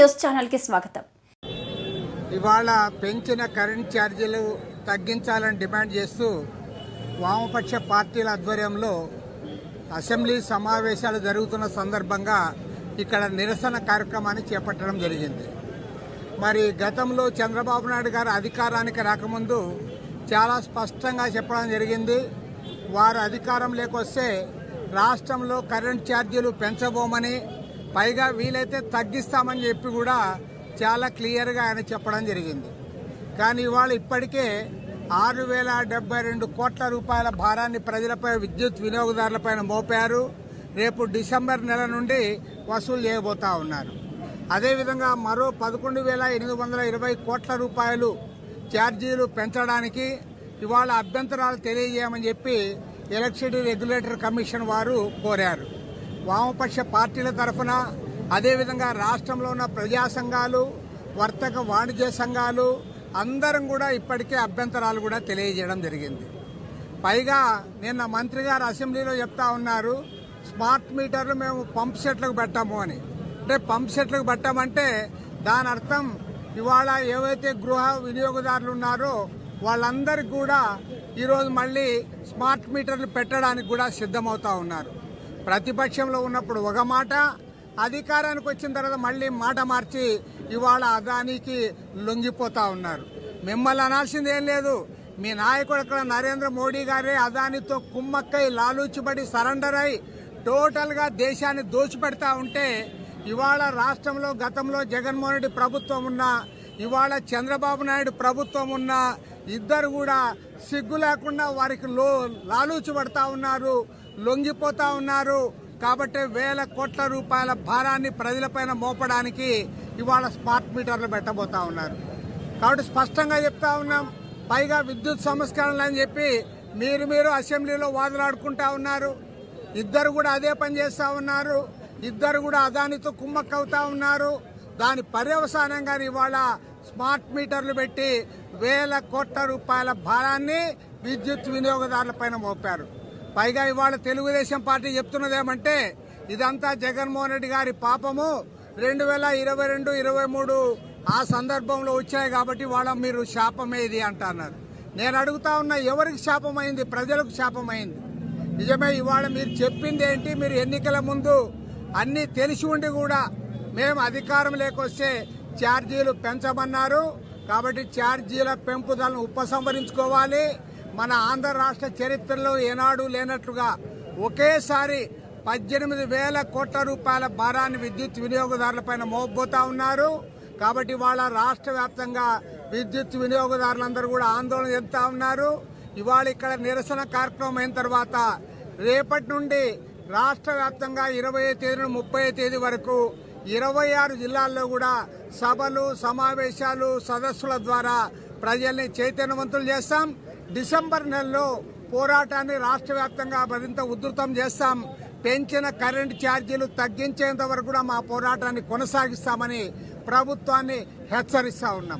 News channel కి స్వాగతం. ఇవాళ పెంచిన కరెంట్ ఛార్జీలు తగ్గించాలని డిమాండ్ చేస్తూ వామపక్ష పార్టీల ఆధ్వర్యంలో అసెంబ్లీ సమావేశాలు జరుగుతున్న సందర్భంగా ఇక్కడ నిరసన కార్యక్రమాన్ని చేపట్టడం జరిగింది. మరి గతంలో చంద్రబాబు నాయుడు గారు అధికారానికి రాకముందు చాలా స్పష్టంగా చెప్పడం జరిగింది. వారు అధికారంలోకి వస్తే రాష్ట్రంలో కరెంట్ ఛార్జీలు పెంచబోమని, పైగా వీలైతే తగ్గిస్తామని చెప్పి కూడా చాలా క్లియర్గా ఆయన చెప్పడం జరిగింది. కానీ ఇవాళ ఇప్పటికే 6,072 కోట్ల రూపాయల భారాన్ని ప్రజలపై, విద్యుత్ వినియోగదారులపైన మోపారు. రేపు డిసెంబర్ నెల నుండి వసూలు చేయబోతా ఉన్నారు. అదేవిధంగా మరో 11,820 కోట్ల రూపాయలు ఛార్జీలు పెంచడానికి ఇవాళ అభ్యంతరాలు తెలియజేయమని చెప్పి ఎలక్ట్రిసిటీ రెగ్యులేటరీ కమిషన్ వారు కోరారు. వామపక్ష పార్టీల తరఫున, అదేవిధంగా రాష్ట్రంలో ఉన్న ప్రజా సంఘాలు, వర్తక వాణిజ్య సంఘాలు అందరం కూడా ఇప్పటికే అభ్యంతరాలు కూడా తెలియజేయడం జరిగింది. పైగా నిన్న మంత్రి గారు అసెంబ్లీలో చెప్తా ఉన్నారు, స్మార్ట్ మీటర్లు మేము పంప్ సెట్లకు పెట్టాము అని. అంటే పంప్ సెట్లకు పెట్టామంటే దాని అర్థం ఇవాళ ఏవైతే గృహ వినియోగదారులు ఉన్నారో వాళ్ళందరికీ కూడా ఈరోజు మళ్ళీ స్మార్ట్ మీటర్లు పెట్టడానికి కూడా సిద్ధమవుతా ఉన్నారు. ప్రతిపక్షంలో ఉన్నప్పుడు ఒక మాట, అధికారానికి వచ్చిన తర్వాత మళ్ళీ మాట మార్చి ఇవాళ అదానికి లొంగిపోతా ఉన్నారు. మిమ్మల్ని అనాల్సింది ఏం లేదు. మీ నాయకుడు అక్కడ నరేంద్ర మోడీ గారే అదానితో కుమ్మక్కై, లాలూచిబడి, సరెండర్ అయి టోటల్గా దేశాన్ని దోచిపెడతా ఉంటే, ఇవాళ రాష్ట్రంలో గతంలో జగన్మోహన్ రెడ్డి ప్రభుత్వం ఉన్నా, ఇవాళ చంద్రబాబు నాయుడు ప్రభుత్వం ఉన్నా, ఇద్దరు కూడా సిగ్గు లేకుండా వారికి లాలూచిపడతా ఉన్నారు, లొంగిపోతా ఉన్నారు. కాబట్టి 1,000 కోట్ల రూపాయల భారాన్ని ప్రజలపైన మోపడానికి ఇవాళ స్మార్ట్ మీటర్లు పెట్టబోతా ఉన్నారు. కాబట్టి స్పష్టంగా చెప్తా ఉన్నాం. పైగా విద్యుత్ సంస్కరణలు అని చెప్పి మీరు అసెంబ్లీలో వాదులాడుకుంటా ఉన్నారు. ఇద్దరు కూడా అదే పని చేస్తా ఉన్నారు. ఇద్దరు కూడా అదానితో కుమ్మక్కవుతా ఉన్నారు. దాని పర్యవసానంగా ఇవాళ స్మార్ట్ మీటర్లు పెట్టి 1,000 కోట్ల రూపాయల భారాన్ని విద్యుత్ వినియోగదారులపైన మోపారు. పైగా ఇవాళ తెలుగుదేశం పార్టీ చెప్తున్నదేమంటే ఇదంతా జగన్మోహన్ రెడ్డి గారి పాపము, 2022-23 ఆ సందర్భంలో వచ్చాయి కాబట్టి వాళ్ళ మీరు శాపమేది అంటున్నారు. నేను అడుగుతా ఉన్నా, ఎవరికి శాపమైంది? ప్రజలకు శాపమైంది. నిజమే, ఇవాళ మీరు చెప్పింది ఏంటి? మీరు ఎన్నికల ముందు అన్నీ తెలిసి ఉండి కూడా మేము అధికారం లేకొస్తే ఛార్జీలు పెంచమన్నారు. కాబట్టి ఛార్జీల పెంపుదలను ఉపసంహరించుకోవాలి. మన ఆంధ్ర రాష్ట్ర చరిత్రలో ఏనాడు లేనట్లుగా ఒకేసారి 18,000 కోట్ల రూపాయల భారాన్ని విద్యుత్ వినియోగదారులపైన మోపబోతా ఉన్నారు. కాబట్టి వాళ్ళ రాష్ట్ర వ్యాప్తంగా విద్యుత్ వినియోగదారులందరూ కూడా ఆందోళన చెందుతా ఉన్నారు. ఇవాళ ఇక్కడ నిరసన కార్యక్రమం అయిన తర్వాత రేపటి నుండి రాష్ట్ర వ్యాప్తంగా 20వ తేదీ నుండి 30వ తేదీ వరకు 26 జిల్లాల్లో కూడా సభలు, సమావేశాలు, సదస్సుల ద్వారా ప్రజల్ని చైతన్యవంతులు చేస్తాం. డిసెంబర్ నెలలో పోరాటాన్ని రాష్ట్ర వ్యాప్తంగా మరింత ఉధృతం చేస్తాం. పెంచిన కరెంటు ఛార్జీలు తగ్గించేంత వరకు కూడా మా పోరాటాన్ని కొనసాగిస్తామని ప్రభుత్వాన్ని హెచ్చరిస్తా ఉన్నాం.